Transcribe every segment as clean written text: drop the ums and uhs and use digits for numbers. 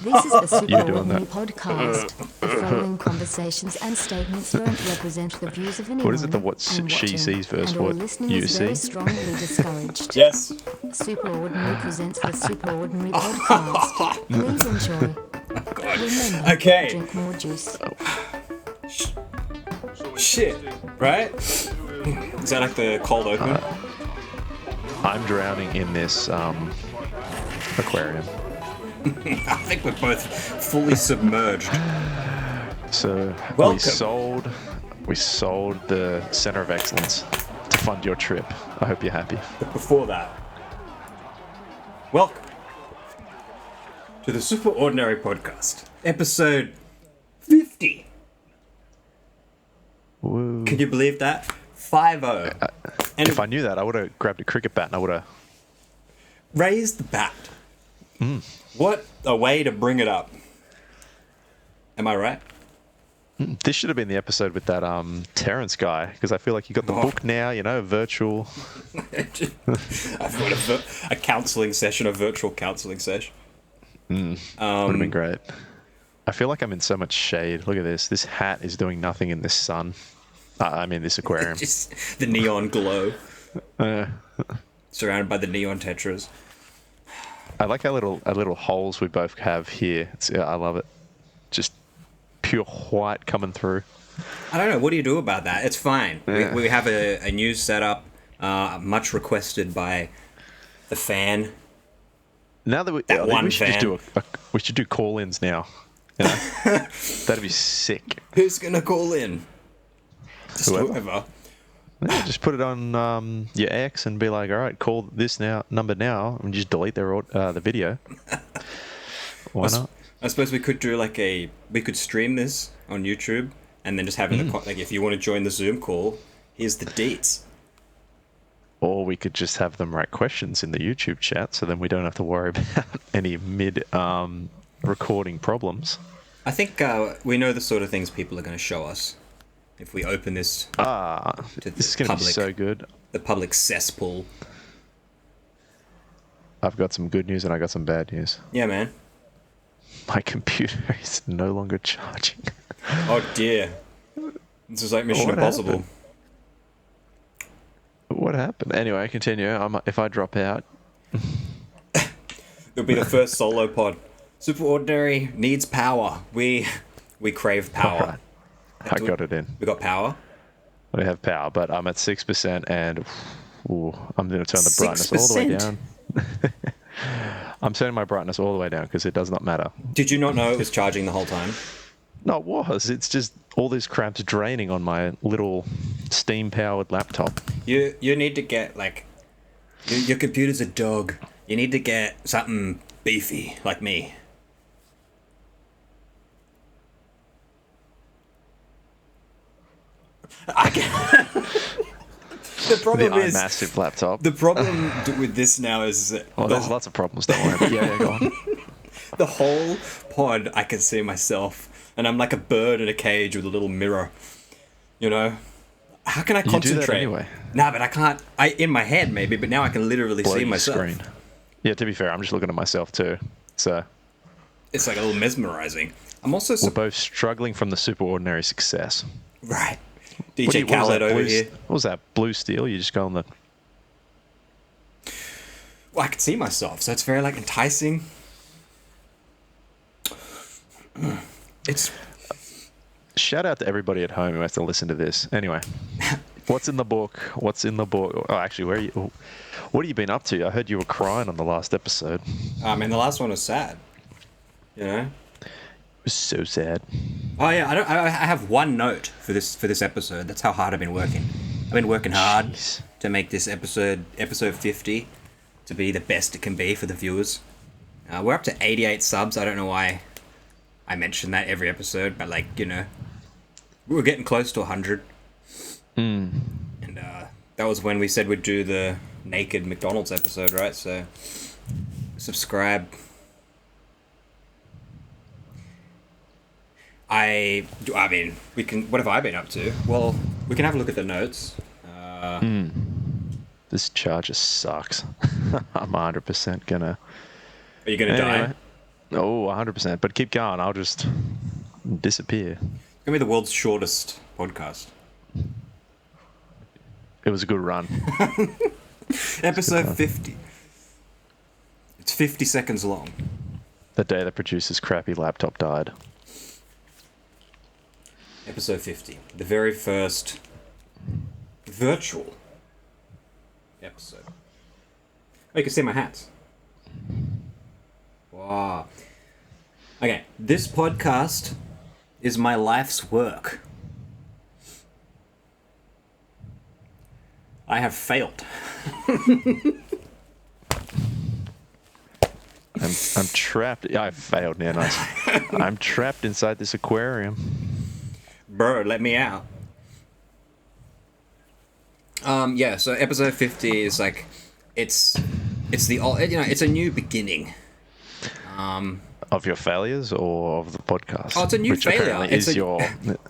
This is the Super You're doing Ordinary that. podcast. The following conversations and statements don't represent the views of anyone. What is it? The what and she watching, sees versus and all what listening you is very see? strongly discouraged. Yes. Super Ordinary presents the Super Ordinary podcast. Please enjoy. Remember, Okay. drink more juice. Shit. Right? Is that like the cold open? I'm drowning in this aquarium. I think we're both fully submerged. So Welcome. we sold the Center of Excellence to fund your trip. I hope you're happy. But before that, welcome to the Super Ordinary Podcast, episode 50. Woo. Can you believe that? 50. And If I knew that, I would have grabbed a cricket bat and I would have. raised the bat. What a way to bring it up. Am I right? This should have been the episode with that Terrence guy, because I feel like you got the book now, virtual. I've got a counselling session, a virtual counselling session. Would have been great. I feel like I'm in so much shade. Look at this. This hat is doing nothing in this sun. I mean, this aquarium. Just the neon glow, Uh, surrounded by the neon tetras. I like our little holes we both have here. I love it. Just pure white coming through. I don't know. What do you do about that? It's fine. Yeah. We have a new setup, much requested by the fan. Now that That one we should fan. just do we should do call-ins now. That'd be sick. Who's gonna call in? Just Whoever. whoever. Yeah, just put it on your X and be like, all right, call this number now, and just delete the video. Why not? I suppose we could do we could stream this on YouTube and then just have if you want to join the Zoom call, here's the deets. Or we could just have them write questions in the YouTube chat, so then we don't have to worry about any mid recording problems. I think we know the sort of things people are going to show us if we open this to This is going to be so good. the public cesspool. I've got some good news and I got some bad news. Yeah, man. My computer is no longer charging. Oh dear. This is like Mission What Impossible. happened? What happened? Anyway, continue. If I drop out, It'll be the first solo pod. Super Ordinary needs power. We crave power. alright, I got it in. We got power. I have power, but I'm at 6%, and I'm going to turn the brightness all the way 6%? down. I'm turning my brightness all the way down because it does not matter. Did you not know it was charging the whole time? No, it was. It's just all this crap's draining on my little steam-powered laptop. You need to get your computer's a dog. You need to get something beefy like me. I can. The The problem is iMassive laptop. the problem with this now is that Well, there's lots of problems, don't worry. But yeah, go on. the whole pod I can see myself, and I'm like a bird in a cage with a little mirror. You know, how can I You do concentrate? that anyway. Nah, but I can't. In my head maybe, but now I can literally see Bloody myself. screen. Yeah, to be fair, I'm just looking at myself too. So It's like a little mesmerizing. I'm also we're both struggling from the super ordinary success. right. What do DJ you- what was Khaled that over blue- here. What was that? Blue steel? You just go on the... Well, I can see myself, so it's very enticing. It's Shout out to everybody at home who has to listen to this. Anyway, what's in the book? What's in the book? Oh, actually, what have you been up to? I heard you were crying on the last episode. the last one was sad. You know. It was so sad. Oh yeah, I have one note for this episode. That's how hard I've been working. I've been working hard Jeez. to make this episode 50 to be the best it can be for the viewers. We're up to 88 subs. I don't know why I mention that every episode, but we're getting close to 100. And that was when we said we'd do the naked McDonald's episode, right? So subscribe. We can. What have I been up to? Well, we can have a look at the notes. This charger sucks. I'm 100% gonna... Are you gonna die? Oh, 100%. But keep going. I'll just disappear. It's gonna be the world's shortest podcast. It was a good run. Episode 50. It's 50 seconds long. The day the producer's crappy laptop died. Episode 50. The very first virtual episode. Oh, you can see my hats. Wow. Okay, this podcast is my life's work. I have failed. I'm trapped. Yeah, I failed, man. I'm trapped inside this aquarium. Bro, let me out. Yeah, so episode 50 is like, it's a new beginning. Of your failures or of the podcast? Oh, it's a new Which failure. apparently is your...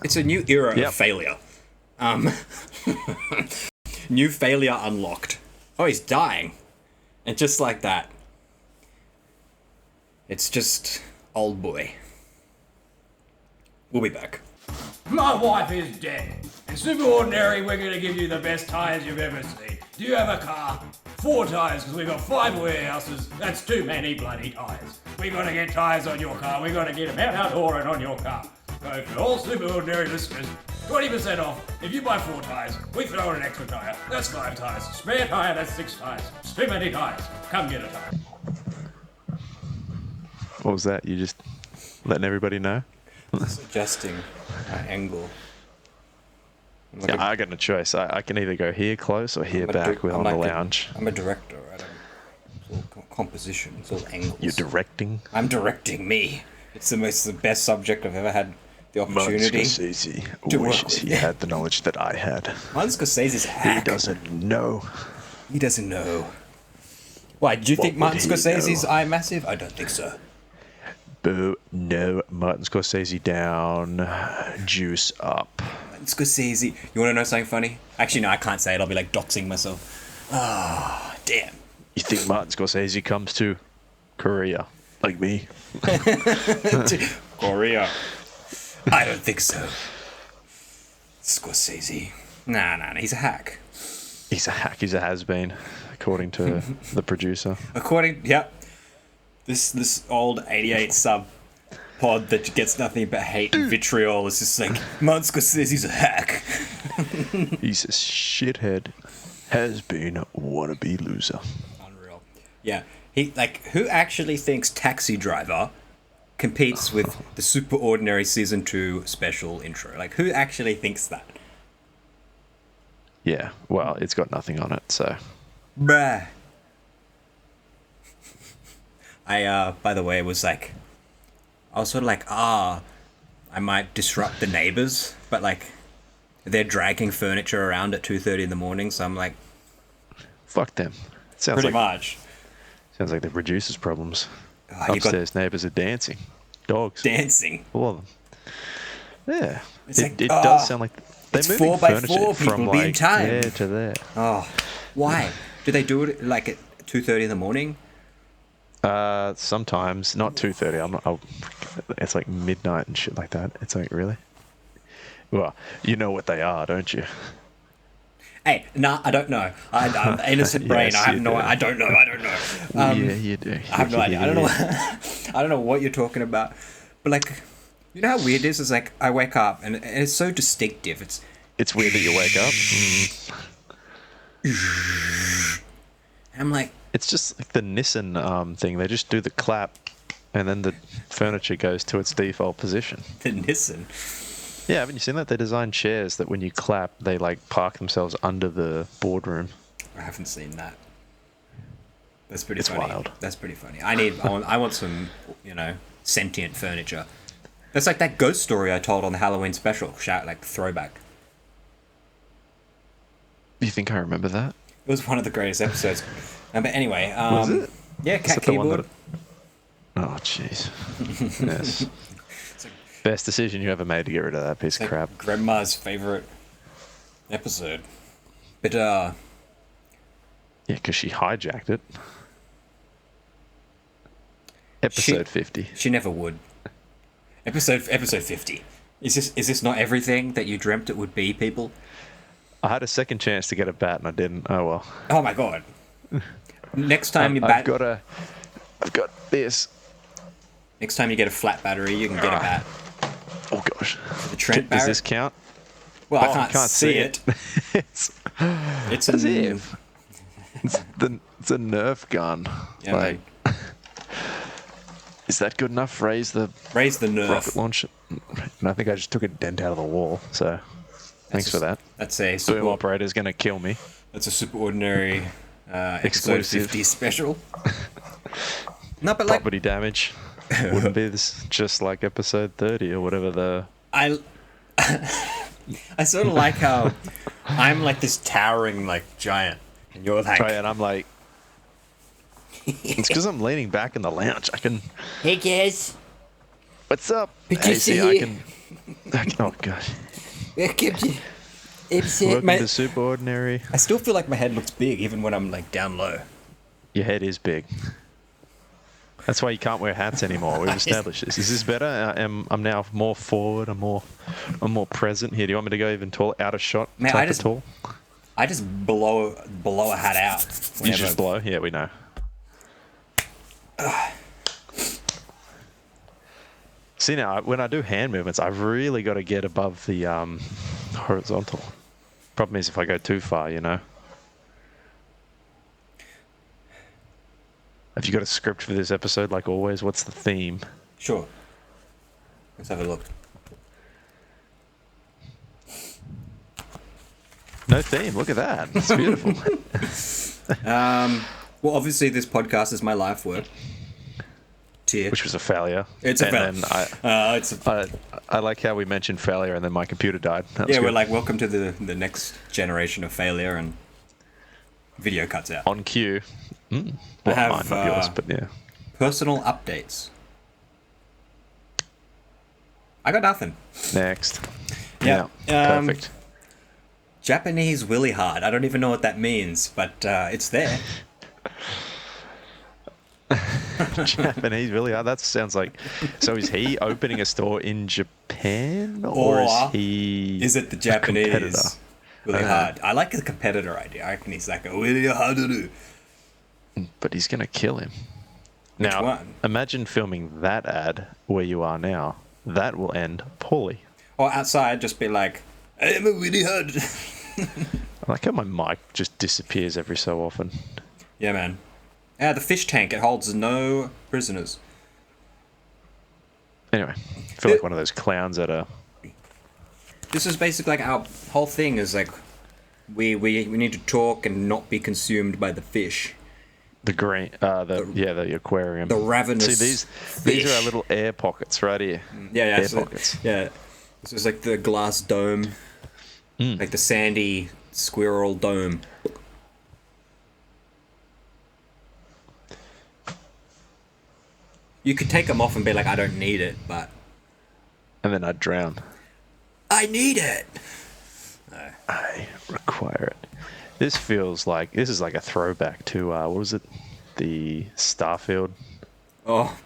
It's a new era Yep. of failure. New failure unlocked. Oh, he's dying. And just like that. It's just old boy. We'll be back. My wife is dead. In Super Ordinary, we're going to give you the best tyres you've ever seen. Do you have a car? 4 tyres, because we've got 5 warehouses. That's too many bloody tyres. We got to get tyres on your car. We got to get them out door and on your car. So for all Super Ordinary listeners, 20% off. If you buy 4 tyres, we throw in an extra tyre. That's 5 tyres. Spare tyre, that's 6 tyres. It's too many tyres. Come get a tyre. What was that? You just letting everybody know? Adjusting my angle. I'm like Yeah, I got no choice. I can either go here close or here I'm a back di- with I'm on the like a- lounge. I'm a director. It's all composition. It's all angles. You're directing? I'm directing me. It's the best subject I've ever had the opportunity. Scorsese to work wishes with. he had the knowledge that I had. Martin Scorsese's a He hack. doesn't know. He doesn't know. Why, do you think What would Martin he Scorsese's know? eye massive? I don't think so. Boo, no. Martin Scorsese down. Juice up. Martin Scorsese. You want to know something funny? Actually, no, I can't say it. I'll be like doxing myself. Ah, damn. You think Martin Scorsese comes to Korea? Like me? Korea. I don't think so. Scorsese. Nah. He's a hack. He's a hack. He's a has-been, according to the producer. Yep. This old 88 sub pod that gets nothing but hate and vitriol is just like, Martin Scorsese's a hack. He's a shithead. Has-been wannabe loser. Unreal. Yeah. Who actually thinks Taxi Driver competes with the Super Ordinary Season 2 special intro? Like, who actually thinks that? Yeah, well, it's got nothing on it, so... Bruh. I, by the way, was like... I was sort of like, I might disrupt the neighbors, but, like, they're dragging furniture around at 2:30 in the morning, so I'm like... Fuck them. It sounds Pretty like, much. Sounds like the producer's problems. Oh, you got Upstairs neighbours are dancing. Dogs. dancing. All of them. Yeah. It's It, like, it does sound like... They're it's moving 4x4 furniture people from, being like, timed. there to there. Oh, why? Do they do it, like, at 2:30 in the morning? Sometimes. Not 2:30. It's like midnight and shit like that. It's like, really? Well, you know what they are, don't you? Hey, nah, I don't know. I'm innocent brain. Yes, I have you no. do. I don't know. Yeah, you do. I have no idea. I don't know. I don't know what you're talking about. But like, you know how weird it is? It's like I wake up and it's so distinctive. It's weird that you wake up. I'm like, It's just like the Nissan thing. They just do the clap, and then the furniture goes to its default position. the Nissan. Yeah, haven't you seen that? They design chairs that when you clap, they like park themselves under the boardroom. I haven't seen that. That's pretty It's funny. wild. That's pretty funny. I want some, sentient furniture. That's like that ghost story I told on the Halloween special. Like throwback. You think I remember that? It was one of the greatest episodes. But anyway, Was it? yeah, Is cat that the one keyboard. Oh, jeez. Yes. Best decision you ever made to get rid of that piece of Like crap. Grandma's favorite episode. But Yeah, because she hijacked it. Episode 50. She never would. Episode 50. Is this not everything that you dreamt it would be, people? I had a second chance to get a bat and I didn't. Oh well. Oh my god. Next time you I've got this. Next time you get a flat battery, you can get a bat. Oh gosh. The Trent Does Barrett. this count? Well, Oh, I can't see it. it's It's as if it's a Nerf gun. Yeah, like, is that good enough? Raise the Nerf. rocket launcher. And I think I just took a dent out of the wall. So thanks for that. That's a Boom super, operator's gonna kill me. that's a super ordinary episode Exclusive. 50 special. No, but like Property damage. Wouldn't be this just like episode 30 or whatever the. I sort of like how I'm like this towering like giant, and you're like, Right, and I'm like, it's because I'm leaning back in the lounge. I can. Hey guys, What's up? Good Hey, to see, see I you. can. Oh gosh. welcome to episode. Welcome mate. to Super Ordinary. I still feel like my head looks big even when I'm like down low. Your head is big. That's why you can't wear hats anymore. We've established this. Is this better? I'm now more forward. I'm more present here. Do you want me to go even tall, out of shot? Man, type of tall. I just blow a hat out. You whenever- just blow. Yeah, we know. See now, when I do hand movements, I've really got to get above the horizontal. Problem is if I go too far, you know. Have you got a script for this episode? Like always, what's the theme? Sure. Let's have a look. No theme. Look at that. It's beautiful. Well, obviously this podcast is my life work. Tier. Which was a failure. It's a And failure. then It's a, I like how we mentioned failure and then my computer died. That was yeah, we're good. like, welcome to the next generation of failure, and video cuts out. On cue. Well, I have, mine, not yours, but yeah. Personal updates. I got nothing. Next. Yeah, Perfect. Japanese willy hard. I don't even know what that means, but it's there. Japanese, really? That sounds like. So is he opening a store in Japan, or is he? Is it the a competitor? Japanese willy hard? I like the competitor idea. I reckon he's like a willy harder. But he's gonna kill him. Which Now, one? imagine filming that ad where you are now. That will end poorly. Or outside, just be like, I'm a willy hard. I like how my mic just disappears every so often. Yeah, man. The fish tank, it holds no prisoners. Anyway, I feel like one of those clowns at a. This is basically like our whole thing is like, we need to talk and not be consumed by the fish. The green, the aquarium. The ravenous See, these are our fish. little air pockets right here. Yeah, Air so- pockets. yeah. This is like the glass dome, like the sandy squirrel dome. You could take them off and be like, I don't need it, but And then I'd drown. I need it. I require it. This is like a throwback to what was it? The Starfield. Oh,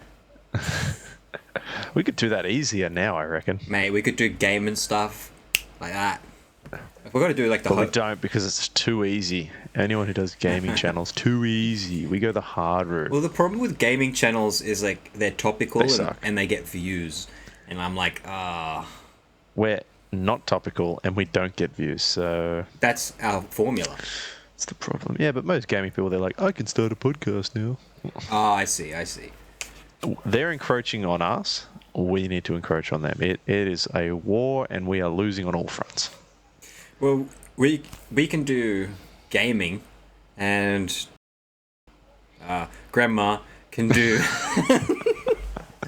We could do that easier now, I reckon. mate, we could do game and stuff like that. We're gonna do like the But we whole. don't because it's too easy. Anyone who does gaming channels, too easy. We go the hard route. Well, the problem with gaming channels is like they're topical They suck. and they get views, and I'm like, We're not topical and we don't get views, so that's our formula. it's the problem. Yeah, but most gaming people, they're like, I can start a podcast now. Oh, I see. They're encroaching on us. We need to encroach on them. It is a war and we are losing on all fronts. Well, we can do gaming, and Grandma can do.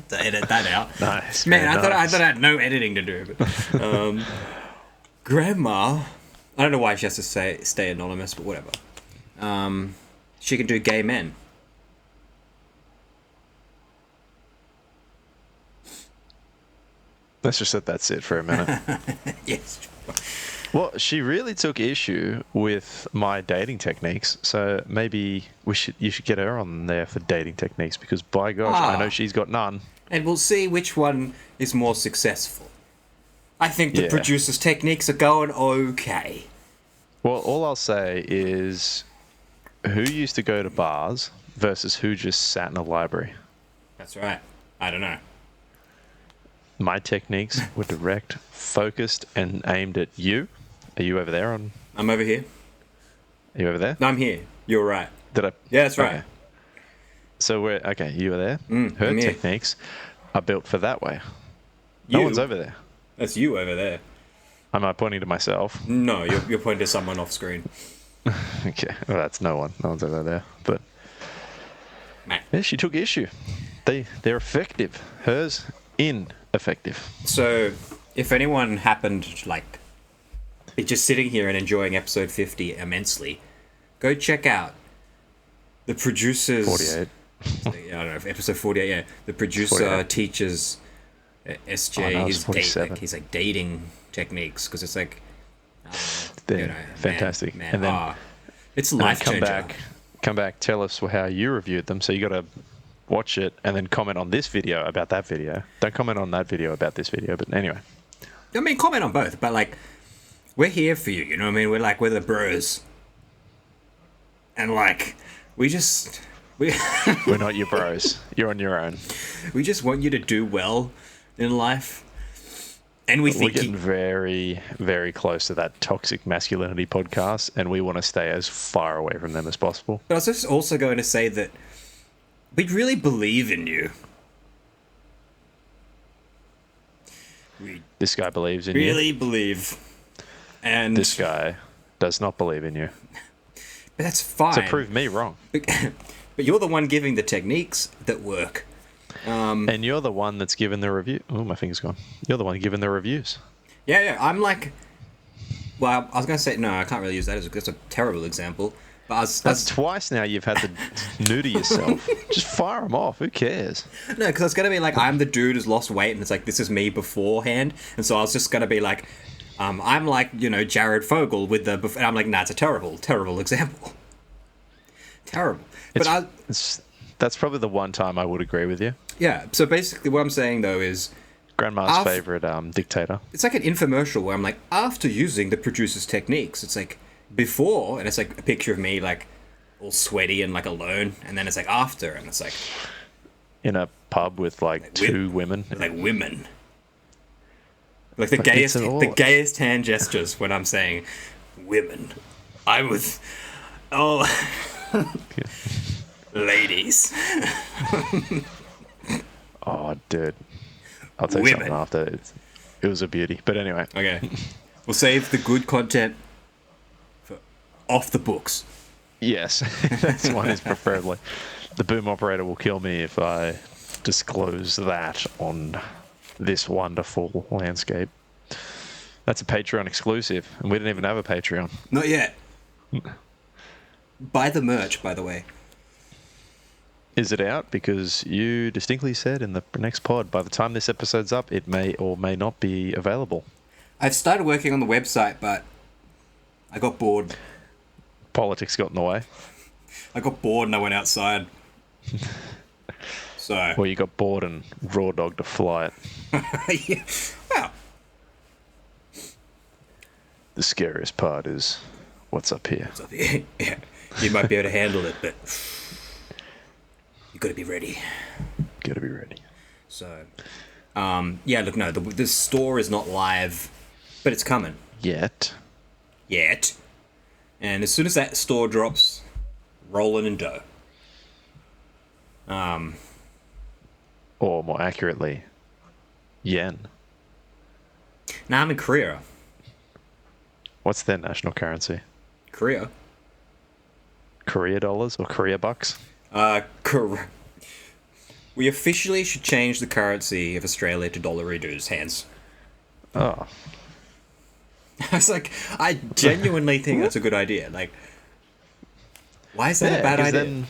To edit that out. Nice, Man, man, I thought nice. I had no editing to do. But, Grandma, I don't know why she has to stay anonymous, but whatever. She can do gay men. Let's just let that sit for a minute. Yes. Well, she really took issue with my dating techniques, so maybe you should get her on there for dating techniques because by gosh, I know she's got none. And we'll see which one is more successful. I think the producer's techniques are going okay. Well, all I'll say is who used to go to bars versus who just sat in a library. That's right. I don't know. My techniques were direct, focused, and aimed at you. Are you over there? I'm over here. Are you over there? No, I'm here. You're right. Did I? Yeah, that's right. Okay. So you were there. Her I'm here. techniques are built for that way. No one's over there. That's you over there. Am I pointing to myself? No, you're pointing to someone off screen. Okay, well, that's no one. No one's over there. But Man. yeah, she took issue. They're effective. Hers ineffective. So, if anyone happened to, like, be just sitting here and enjoying episode 50 immensely, go check out the producer's... 48. I don't know, episode 48, yeah. The producer 48. teaches SJ his like dating techniques, because it's like... They're fantastic. Man, and then it's life changer. Come back, tell us how you reviewed them. So you got to watch it and then comment on this video about that video. Don't comment on that video about this video. But anyway, I mean, comment on both, but like, we're here for you. You know what I mean? We're the bros, and like, we're not your bros. You're on your own. We just want you to do well in life. And we're getting very, very close to that toxic masculinity podcast, and we want to stay as far away from them as possible. But I was just also going to say that we really believe in you. We This guy believes in you. really believe. And This guy does not believe in you. But that's fine. So prove me wrong. But you're the one giving the techniques that work. And you're the one that's given the review. Oh, my finger's gone. You're the one giving the reviews. Yeah. I'm like... Well, I was going to say... No, I can't really use that. That's a terrible example. But That's twice now you've had to neuter yourself. Just fire them off. Who cares? No, because it's going to be like, I'm the dude who's lost weight, and it's like, this is me beforehand. And so I was just going to be like, I'm like, Jared Fogle with the... And I'm like, nah, it's a terrible, terrible example. Terrible. That's probably the one time I would agree with you. Yeah, so basically what I'm saying, though, is... Grandma's favourite dictator. It's like an infomercial where I'm like, after using the producer's techniques, it's like, before, and it's like a picture of me, like, all sweaty and, like, alone, and then it's like, after, and it's like... In a pub with, like two women. Like, women. Like, the gayest hand gestures when I'm saying, women. I'm with... Oh... Ladies. Oh, dude. I'll take something after. It was a beauty. But anyway. Okay. We'll save the good content for off the books. Yes. That's one is preferably. The boom operator will kill me if I disclose that on this wonderful landscape. That's a Patreon exclusive. And we didn't even have a Patreon. Not yet. Buy the merch, by the way. Is it out? Because you distinctly said in the next pod, by the time this episode's up, it may or may not be available. I've started working on the website, but I got bored. Politics got in the way. I got bored and I went outside. So. Well, you got bored and raw dogged to fly it. Yeah. Well. The scariest part is what's up here. What's up here? Yeah. You might be able to handle it, but you got to be ready. Got to be ready. So, yeah. Look, no, the store is not live, but it's coming. Yet. And as soon as that store drops, rolling in dough. Or more accurately, yen. Now I'm in Korea. What's their national currency? Korea dollars or Korea bucks? We officially should change the currency of Australia to dollaridoos, hands. Oh. I was like, I genuinely think that's a good idea. Like, why is that a bad idea? Then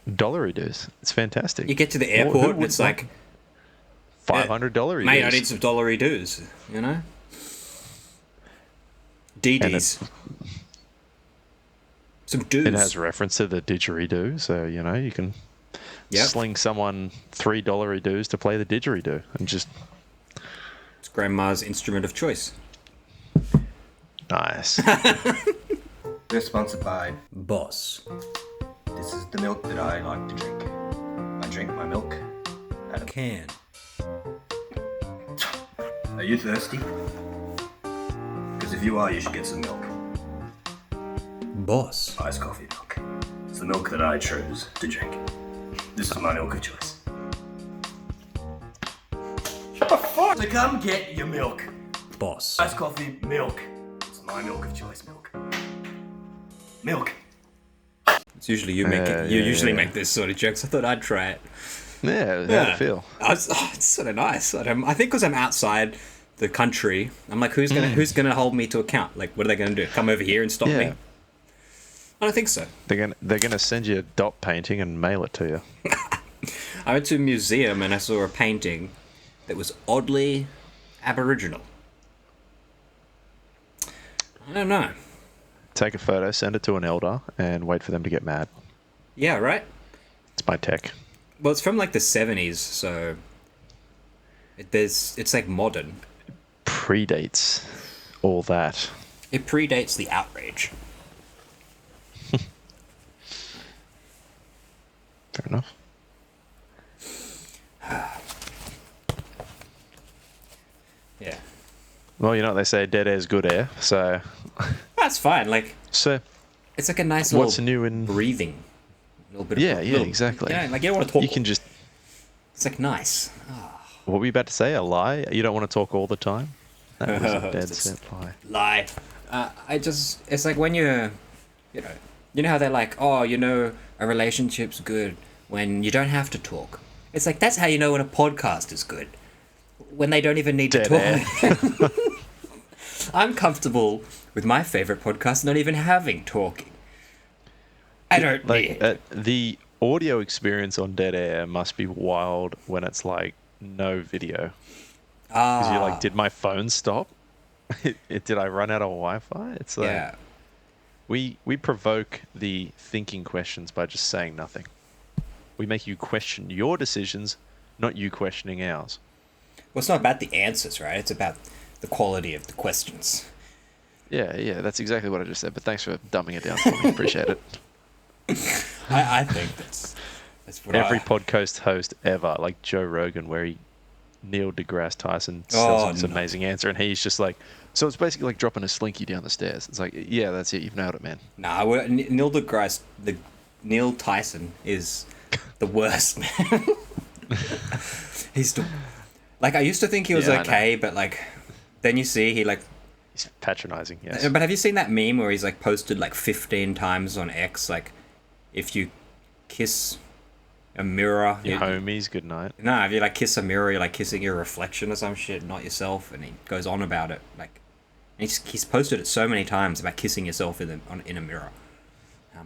dollaridoos. It's fantastic. You get to the airport and it's like $500 dollaridoos. Mate, I need some dollaridoos, you know? DDs. Some doos. It has reference to the didgeridoo, so you know you can sling someone $3 to play the didgeridoo, and just It's grandma's instrument of choice. nice. We're sponsored by. Boss. This is the milk that I like to drink. I drink my milk out of. Can. Are you thirsty? Because if you are, you should get some milk. Boss. Iced coffee milk. It's the milk that I chose to drink. This is my milk of choice. Shut the fuck! So come get your milk. Boss. Iced coffee milk. It's my milk of choice milk. Milk. It's usually you make it. You usually make this sort of jokes. I thought I'd try it. Yeah, how'd it feel? It's sort of nice. I think because I'm outside the country, I'm like, who's gonna hold me to account? Like, what are they gonna do? Come over here and stop me? I don't think so. They're gonna send you a dot painting and mail it to you. I went to a museum and I saw a painting that was oddly Aboriginal. I don't know. Take a photo, send it to an elder, and wait for them to get mad. Yeah, right? It's my tech. Well, it's from like the 70s, so it's like modern. Predates all that. It predates the outrage. Fair enough. Yeah. Well, you know what they say, dead air's good air, so... That's fine. Like, So, it's like a nice what's little new in... breathing. A little bit Yeah, of yeah, exactly. Yeah, like you don't want to talk. You can just... It's like nice. What were you about to say? A lie? You don't want to talk all the time? That was a dead set lie. Lie. It's like when you know how they're like, oh, you know, a relationship's good when you don't have to talk. It's like, that's how you know when a podcast is good. When they don't even need to talk. I'm comfortable with my favorite podcast not even having talking. I don't need... the audio experience on dead air must be wild when it's like no video. Because you're like, did my phone stop? Did I run out of Wi-Fi? It's like... Yeah. We provoke the thinking questions by just saying nothing. We make you question your decisions, not you questioning ours. Well, it's not about the answers, right? It's about the quality of the questions. Yeah, that's exactly what I just said. But thanks for dumbing it down for me. Appreciate it. I think that's what Every podcast host ever, like Joe Rogan, where Neil deGrasse Tyson sells this amazing answer, and he's just like, so it's basically like dropping a slinky down the stairs. It's like, yeah, that's it. You've nailed it, man. Nah, Neil Tyson is the worst, man. Like, I used to think he was okay, but like, then you see he's patronizing, yes. But have you seen that meme where he's like posted like 15 times on X, like, if you kiss a mirror, your homies, good night. No, if you like kiss a mirror, you're like kissing your reflection or some shit, not yourself. And he goes on about it, like, and he's posted it so many times about kissing yourself in a mirror.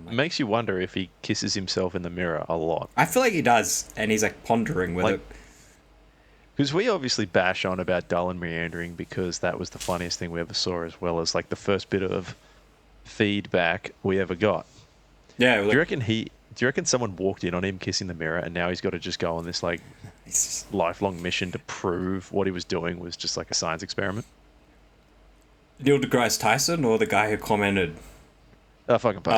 It makes you wonder if he kisses himself in the mirror a lot. I feel like he does, and he's like pondering with it. Because we obviously bash on about dull and meandering because that was the funniest thing we ever saw, as well as like the first bit of feedback we ever got. Yeah. Do you reckon someone walked in on him kissing the mirror, and now he's got to just go on this like lifelong mission to prove what he was doing was just like a science experiment? Neil deGrasse Tyson or the guy who commented? Fucking both.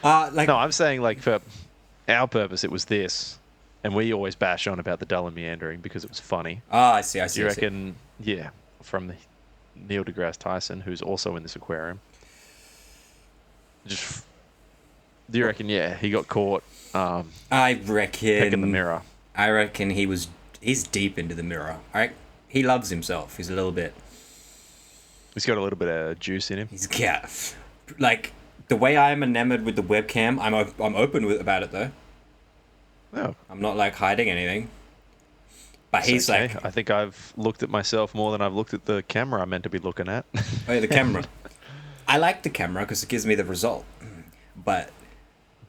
No, I'm saying like for our purpose, it was this, and we always bash on about the dull and meandering because it was funny. I see. Do you reckon? Yeah, from the Neil deGrasse Tyson, who's also in this aquarium. Just, do you reckon? Yeah, he got caught. I reckon picking the mirror. I reckon he's deep into the mirror. He loves himself. He's a little bit. He's got a little bit of juice in him. Like the way I'm enamored with the webcam. I'm open about it though. Oh. I'm not like hiding anything. But he's okay. like. I think I've looked at myself more than I've looked at the camera I'm meant to be looking at. Oh, yeah, the camera. I like the camera because it gives me the result. But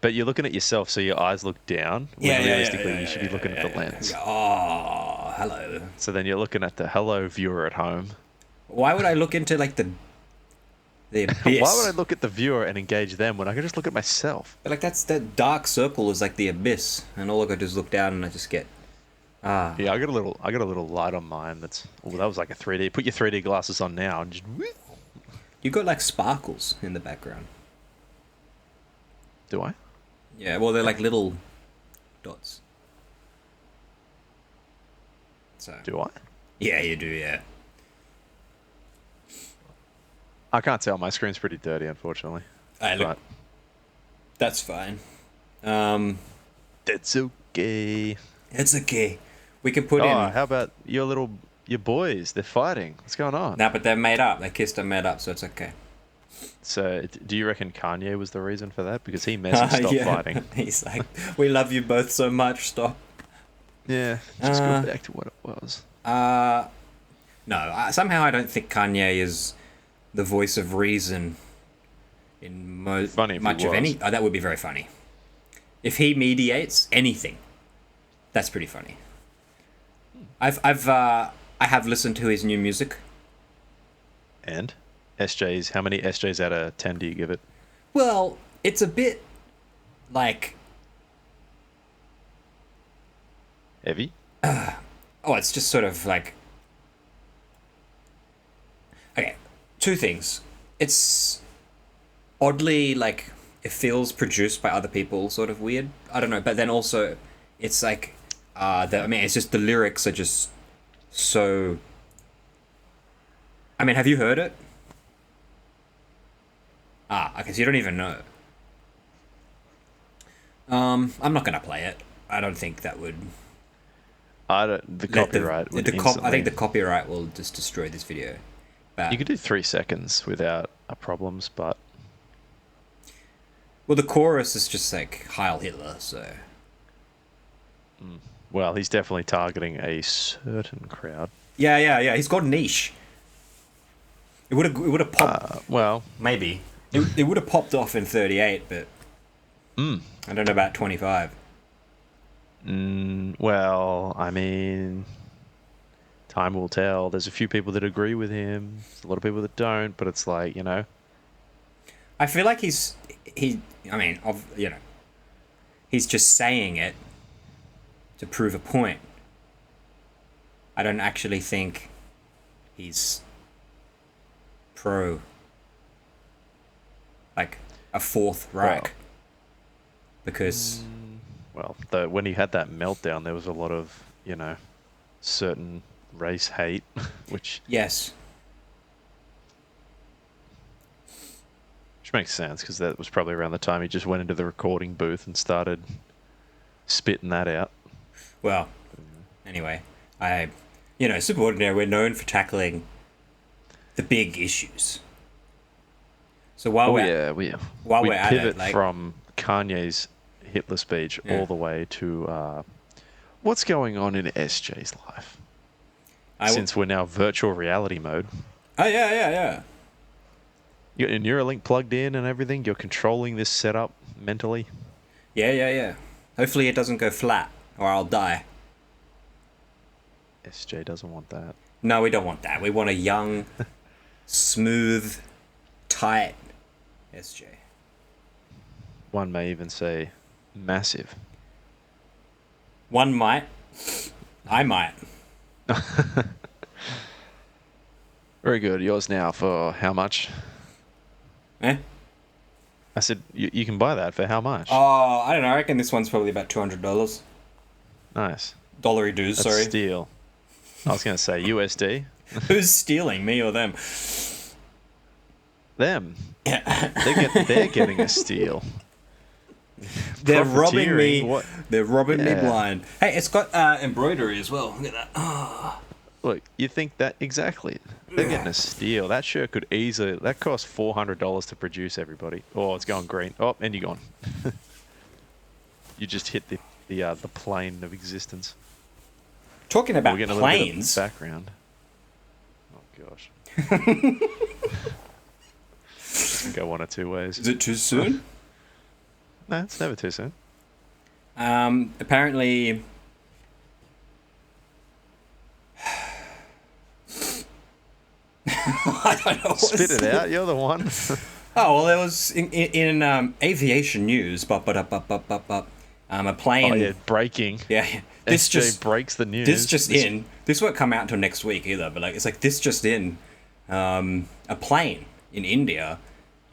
you're looking at yourself, so your eyes look down. When realistically, you should be looking at the lens. Oh, hello. So then you're looking at the hello viewer at home. Why would I look into like the abyss? Why would I look at the viewer and engage them when I could just look at myself? But, like that dark circle is like the abyss, and all I got to do is look down, and I just get Yeah, I got a little light on mine. That was like a 3D. Put your 3D glasses on now and just. You got like sparkles in the background. Do I? Yeah, well they're like little dots. So. Do I? Yeah, you do. Yeah. I can't tell. My screen's pretty dirty, unfortunately. Hey, look, But that's fine. that's okay. It's okay. We can put in. How about your boys? They're fighting. What's going on? Nah, but they're made up. They kissed and made up, so it's okay. So, do you reckon Kanye was the reason for that? Because he messaged stop fighting. He's like, we love you both so much. Stop. Yeah, just go back to what it was. No, somehow I don't think Kanye is the voice of reason in Funny if he much of was. any. Oh, that would be very funny. If he mediates anything, that's pretty funny. I have listened to his new music. And SJs, how many SJs out of 10 do you give it? Well, it's a bit like Heavy? it's just sort of like okay, two things. It's oddly like it feels produced by other people, sort of weird. I don't know, but then also it's like it's just the lyrics are just so. I mean, have you heard it? Okay, so you don't even know. I'm not gonna play it. I don't think that would. The copyright would instantly... I think the copyright will just destroy this video. But You could do 3 seconds without problems, but... well, the chorus is just like Heil Hitler, so... Well, he's definitely targeting a certain crowd. Yeah. He's got niche. It would have popped. Well... Maybe. It would have popped off in 38, but... I don't know about 25. Well, I mean... Time will tell. There's a few people that agree with him. There's a lot of people that don't, but it's like, you know... I feel like he's just saying it to prove a point. I don't actually think he's pro, like, a Fourth Reich. Well, because... Well, when he had that meltdown, there was a lot of, you know, certain race hate, which... Yes. Which makes sense, because that was probably around the time he just went into the recording booth and started spitting that out. Well, anyway, Super Ordinary, we're known for tackling the big issues. So while we we're at pivot it, like, from Kanye's Hitler speech all the way to what's going on in SJ's life. Since we're now virtual reality mode. Oh, yeah. You got your Neuralink plugged in and everything. You're controlling this setup mentally. Yeah. Hopefully it doesn't go flat, or I'll die. SJ doesn't want that. No, we don't want that. We want a young, smooth, tight SJ. One may even say massive. One might. I might. Very good. Yours now for how much? Eh? I said you can buy that for how much? Oh, I don't know. I reckon this one's probably about $200. Nice. Dollary dues, That's sorry. steal. I was going to say USD. Who's stealing, me or them? Them. Yeah. They're getting a steal. They're robbing Profiteering, me. what? They're robbing me Yeah. blind. Hey, it's got embroidery as well. Look at that. Look, you think that exactly? They're getting a steal. That shirt could easily. That cost $400 to produce. Everybody. Oh, it's going green. Oh, and you're gone. You just hit the plane of existence. Talking about We're getting a little bit of planes. background. Oh gosh. This can go one or two ways. Is it too soon? No, it's never too soon. Apparently. I don't know. What Spit it out. You're the one. Oh well, there was in aviation news, a plane. Oh yeah, breaking. Yeah, this SJ just breaks the news. This won't come out until next week either. But like, it's like this just in. A plane in India,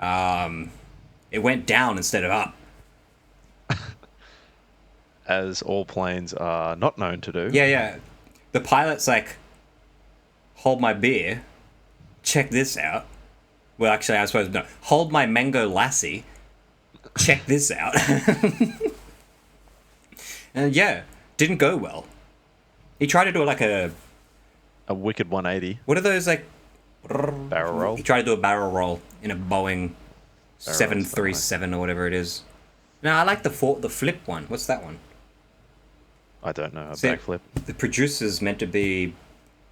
it went down instead of up. As all planes are not known to do. Yeah. The pilot's like, hold my beer, check this out. Well, actually, I suppose, no. Hold my mango lassi, check this out. And yeah, didn't go well. He tried to do like a wicked 180. What are those like? Barrel roll. He tried to do a barrel roll in a Boeing 737 or whatever it is. No, I like the flip one. What's that one? I don't know. A See, backflip. The producer's meant to be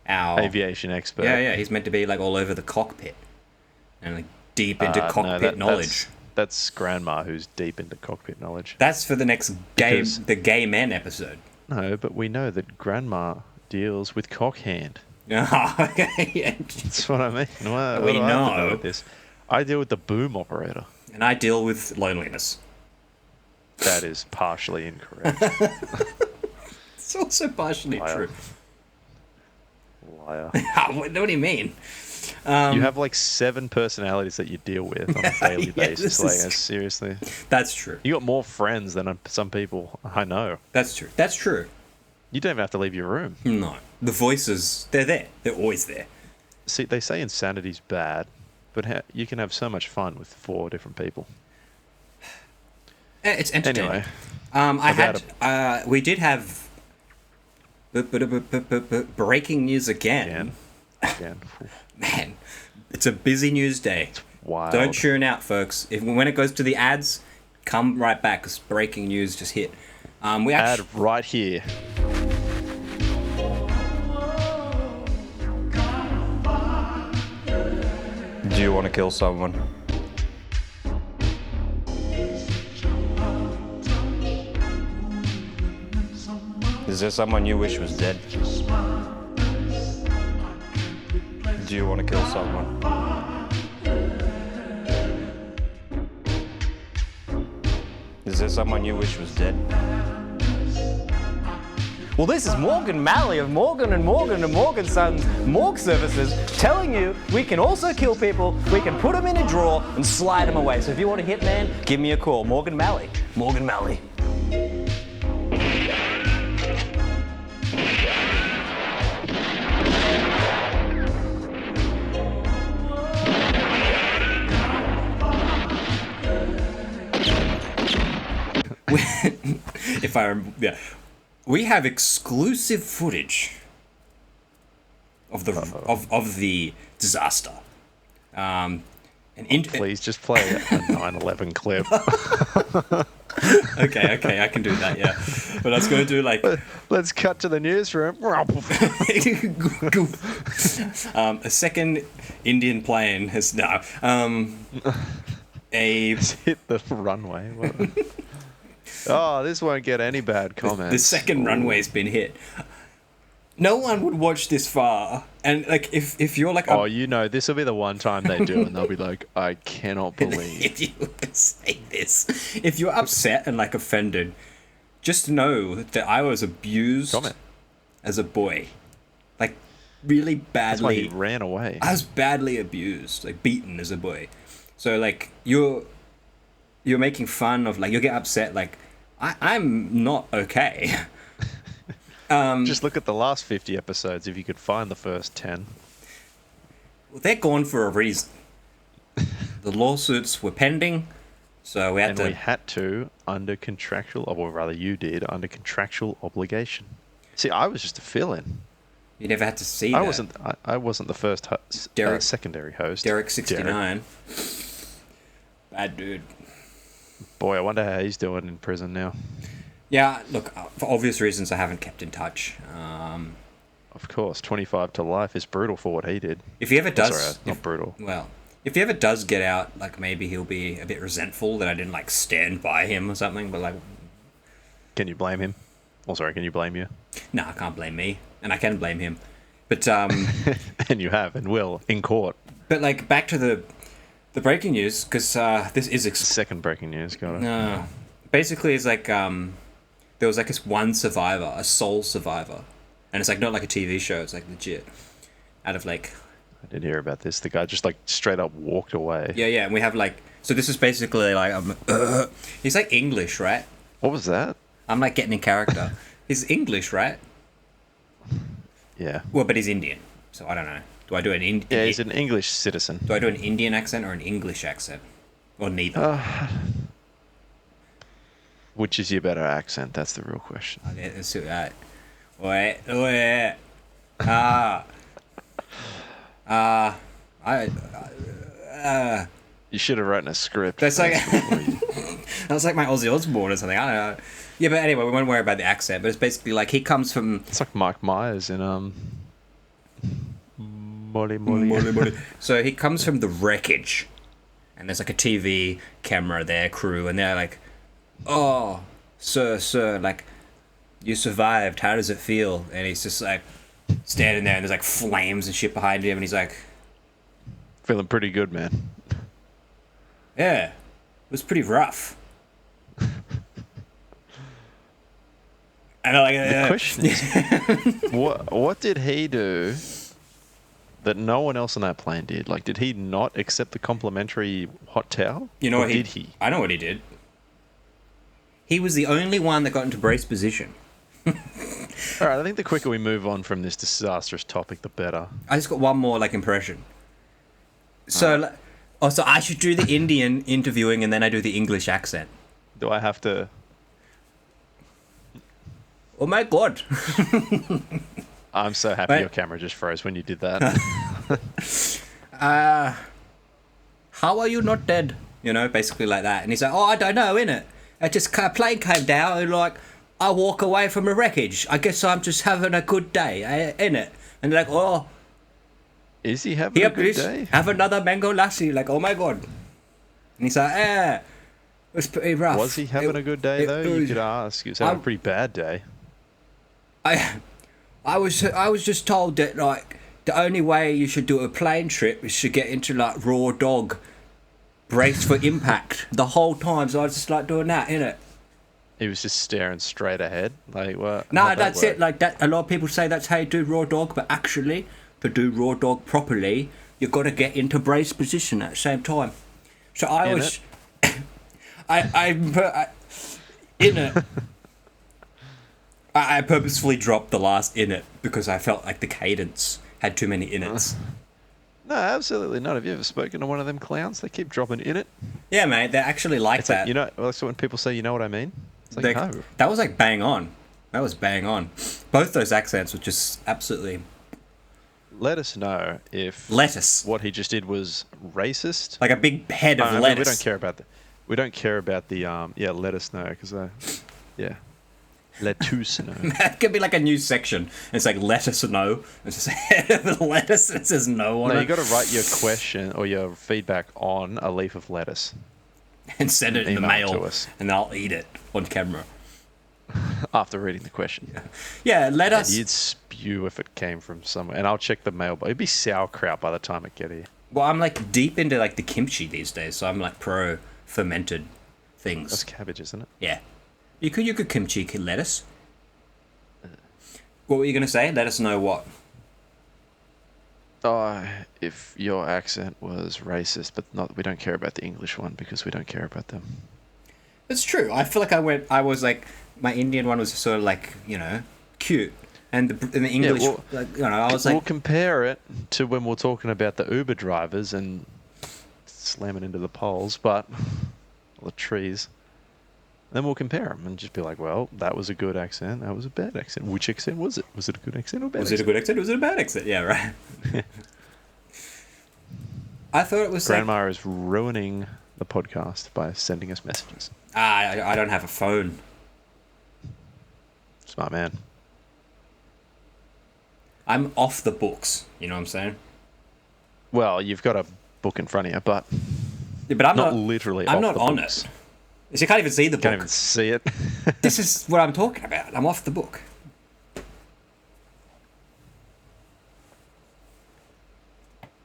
our Aviation expert. Yeah. He's meant to be like all over the cockpit and like deep into cockpit knowledge. That's Grandma who's deep into cockpit knowledge. That's for the next the gay men episode. No, but we know that Grandma deals with cock hand. Oh, okay. Yeah. That's what I mean. What We do I have to know. do with this? I deal with the boom operator. And I deal with loneliness. That is partially incorrect. It's also partially Liar. true. Liar. What do you mean? You have like 7 personalities that you deal with on a daily Yeah, basis. this Like, is- seriously. That's true. You got more friends than some people I know. That's true. That's true. You don't even have to leave your room. No. The voices, they're there. They're always there. See, they say insanity's bad, but you can have so much fun with 4 different people. It's entertaining. Anyway, we did have breaking news again. Again. Man, it's a busy news day. Wild. Don't tune out, folks. When it goes to the ads, come right back because breaking news just hit. We Ad actually, right here. Do you want to kill someone? Is there someone you wish was dead? Do you want to kill someone? Is there someone you wish was dead? Well, this is Morgan Malley of Morgan and Morgan Sons Morgue Services telling you we can also kill people, we can put them in a drawer and slide them away. So if you want a hitman, give me a call. Morgan Malley. Morgan Malley. if I remember, yeah, we have exclusive footage of the disaster. Please just play a 9/11 clip. Okay, I can do that. Yeah, but I was going to do like Let's cut to the newsroom. a second Indian plane has Hit the runway. Oh, this won't get any bad comments. the second runway's been hit. No one would watch this far, and like if you're like, Oh, you know, this will be the one time they do, and they'll be like, "I cannot believe." if you say this, if you're upset and like offended, just know that I was abused Comment. as a boy, like really That's why he badly. ran away. I was badly abused, like beaten as a boy. So like you're making fun of, like, you'll get upset, like I'm not okay. Just look at the last 50 episodes. If you could find the first 10. They're gone for a reason. The lawsuits were pending, so we had And to. we had to, under contractual, or rather you did, under contractual obligation. See, I was just a fill-in. You never had to see I that. wasn't the first Derek- secondary host. Derek 69. Bad dude. Boy, I wonder how he's doing in prison now. Yeah, look, for obvious reasons, I haven't kept in touch. Of course, 25 to life is brutal for what he did. If he ever does, Sorry, not brutal. well, if he ever does get out, like maybe he'll be a bit resentful that I didn't like stand by him or something. But like, Can you blame him? Oh, sorry, can you blame you? no, I can't blame me, and I can blame him. But And you have and will in court. But like back to the breaking news, because this is Second breaking news, got it. basically it's like there was like this one survivor, a sole survivor, and it's like not like a TV show. It's like legit. Out of like, I did hear about this. The guy just like straight up walked away. yeah, and we have like, so this is basically like he's like English, right? What was that? I'm like getting in character. He's English, right? Yeah. Well, but he's Indian, so I don't know. Do I do an Yeah, he's an English citizen. Do I do an Indian accent or an English accent, or neither? Which is your better accent? That's the real question. Okay, let's do that. Wait. You should have written a script. That's like before you- that was like my Ozzy Osbourne or something. I don't know. Yeah, but anyway, we won't worry about the accent. But it's basically like he comes from It's like Mike Myers in Malley. So he comes from the wreckage, and there's like a TV camera there, crew, and they're like, "Oh, sir, like, you survived. How does it feel?" And he's just like standing there, and there's like flames and shit behind him, and he's like, Feeling pretty good, man. "Yeah, it was pretty rough." And I like The question is, what did he do that no one else on that plane did? Like, did he not accept the complimentary hot towel? You know Or what did he? I know what he did. He was the only one that got into brace position. All right, I think the quicker we move on from this disastrous topic, the better. I just got one more like impression. So, so I should do the Indian interviewing and then I do the English accent. Do I have to? Oh my god! I'm so happy Right. your camera just froze when you did that. How are you not dead? You know, basically like that. And he's like, "Oh, I don't know, innit? A plane came down and like I walk away from the wreckage. I guess I'm just having a good day, innit?" And they're like, "Oh, Is he having here, a good please day? have another mango lassi." Like, "Oh my god!" And he's like, "Yeah, it was pretty rough." Was he having a good day though? You was- could ask. He was having a I'm- pretty bad day. I was just told that like the only way you should do a plane trip is to get into like raw dog, brace for impact the whole time. So I was just like doing that, innit? He was just staring straight ahead. Like what? No, how'd that that's work? it. Like that, a lot of people say that's how you do raw dog, but actually, to do raw dog properly, you've got to get into brace position at the same time. So I In was, I in it. I purposefully dropped the last in it because I felt like the cadence had too many in it's. No, absolutely not. Have you ever spoken to one of them clowns? They keep dropping in it. Yeah, mate, they're actually like It's that. like, you know, like, so when people say, you know what I mean? It's like, They- no. That was like bang on. That was bang on. Both those accents were just absolutely Let us know if lettuce. what he just did was racist. Like a big head of I mean, lettuce. we don't care about the. We don't care about the. Yeah, let us know because yeah, lettuce know. That could be like a new section. It's like let us know. It's just a head of lettuce and it says no on No, it. you got to write your question or your feedback on a leaf of lettuce. And send it in the Email it mail. to us. And I'll eat it on camera. After reading the question. Yeah, let And us. you'd spew if it came from somewhere. And I'll check the mail, but it'd be sauerkraut by the time it get here. Well, I'm like deep into like the kimchi these days, so I'm like pro fermented things. That's cabbage, isn't it? Yeah. You could kimchi lettuce. What were you gonna say? Let us know what. Oh, if your accent was racist, but not, we don't care about the English one because we don't care about them. It's true. I feel like I was like, my Indian one was sort of like, you know, cute. And the English, well, like, you know, I was We'll like, compare it to when we're talking about the Uber drivers and slamming into the poles, but or the trees. Then we'll compare them and just be like, well, that was a good accent, that was a bad accent. Which accent was it? Was it a good accent or bad was it a accent? good accent or was it a bad accent? Yeah, right. I thought it was like, Grandma is ruining the podcast by sending us messages. I don't have a phone. Smart man. I'm off the books. You know what I'm saying? Well, you've got a book in front of you, but Yeah, but I'm not not literally I'm off not the on books. it. So you can't even see the Can't book. even see it. This is what I'm talking about. I'm off the book.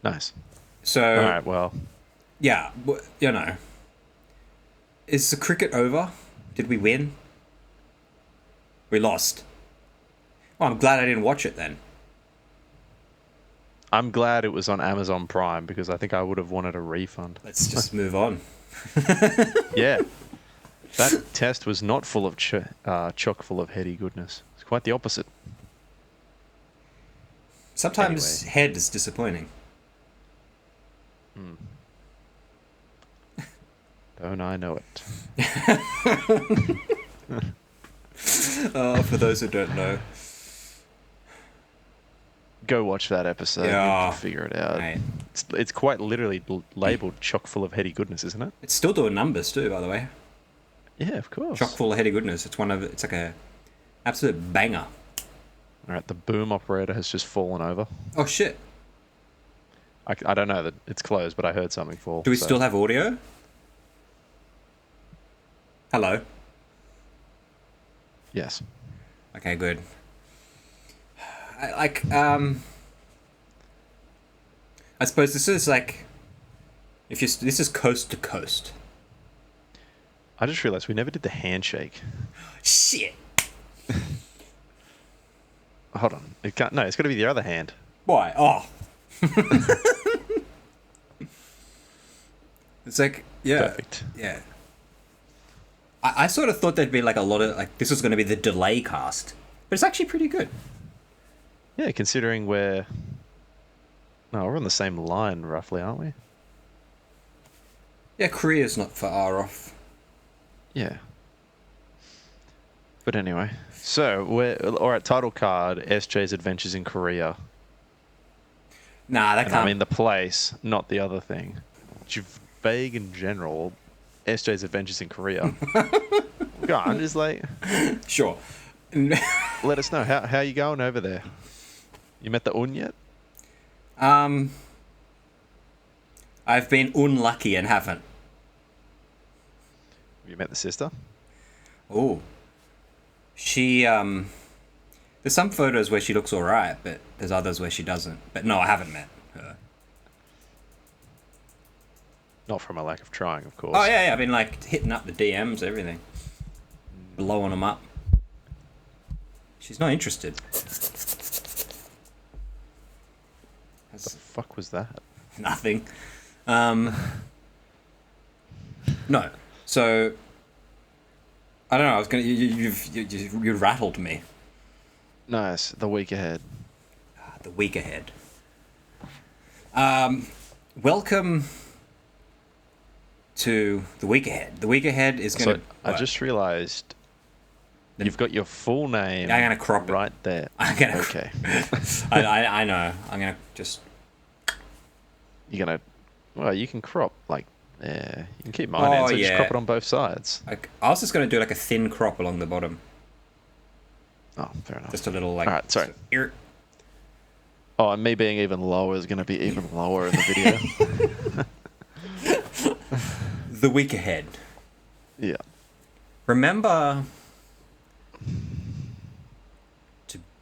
Nice. So, All right. Well, yeah, you know. Is the cricket over? Did we win? We lost. Well, I'm glad I didn't watch it then. I'm glad it was on Amazon Prime because I think I would have wanted a refund. Let's just move on. Yeah. That test was not full of chock full of heady goodness. It's quite the opposite. Sometimes head is disappointing. Don't I know it? For those who don't know. Go watch that episode. Yeah. You can figure it out. Mate. It's quite literally labeled chock full of heady goodness, isn't it? It's still doing numbers too, by the way. Yeah, of course. Chock full of heady goodness. It's like a absolute banger. All right, the boom operator has just fallen over. Oh shit. I don't know that it's closed, but I heard something fall. Do we still have audio? Hello. Yes. Okay, good. I suppose this is like, this is coast to coast. I just realized we never did the handshake. Shit. Hold on. It can't. No, it's got to be the other hand. Why? Oh. It's like, yeah. Perfect. Yeah. I sort of thought there'd be like a lot of, like, this was going to be the delay cast. But it's actually pretty good. Yeah, considering we're on the same line roughly, aren't we? Yeah, Korea's not far off. Yeah. But anyway, so we're all right. Title card: SJ's Adventures in Korea. Nah, that And can't. I mean the place, not the other thing. Vague in general. SJ's Adventures in Korea. Go on, just like Sure. let us know how you going over there. You met the Un yet? I've been unlucky and haven't. Have you met the sister? Oh. She, there's some photos where she looks alright, but there's others where she doesn't. But no, I haven't met her. Not from a lack of trying, of course. Oh, yeah, I've been, like, hitting up the DMs, everything. Blowing them up. She's not interested. What the fuck was that? Nothing. No. So, I don't know. I was gonna. You rattled me. Nice. The week ahead. The week ahead. Welcome to the week ahead. The week ahead is gonna. So I just realised you've got your full name. I'm gonna crop it. right there. I'm gonna. Okay. I know. I'm gonna just. You're gonna. Well, you can crop like. Yeah, you can keep mine in, so just crop it on both sides. I was just gonna do like a thin crop along the bottom. Oh, fair enough. Just a little like. All right, sorry. Here. Oh, and me being even lower is going to be even lower in the video. The week ahead. Yeah. Remember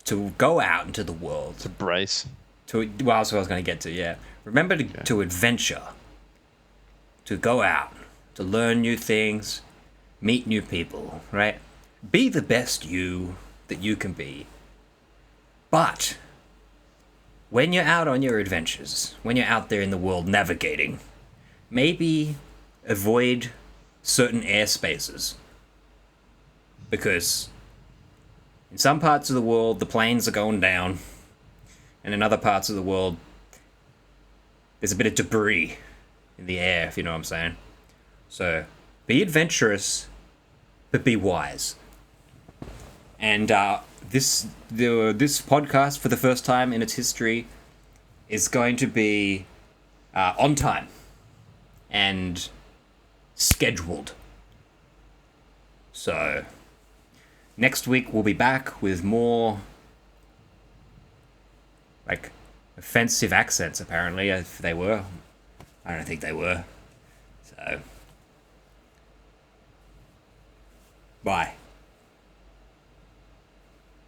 to go out into the world. To brace. Well, that's what I was going to get to, yeah. Remember to adventure. To go out. To learn new things. Meet new people, right? Be the best you that you can be. But when you're out on your adventures, when you're out there in the world navigating, maybe avoid certain airspaces. Because in some parts of the world, the planes are going down, and in other parts of the world, there's a bit of debris in the air, if you know what I'm saying. So, be adventurous, but be wise. And this podcast, for the first time in its history, is going to be on time and scheduled. So, next week we'll be back with more, like, offensive accents, apparently, if they were. I don't think they were. So, bye.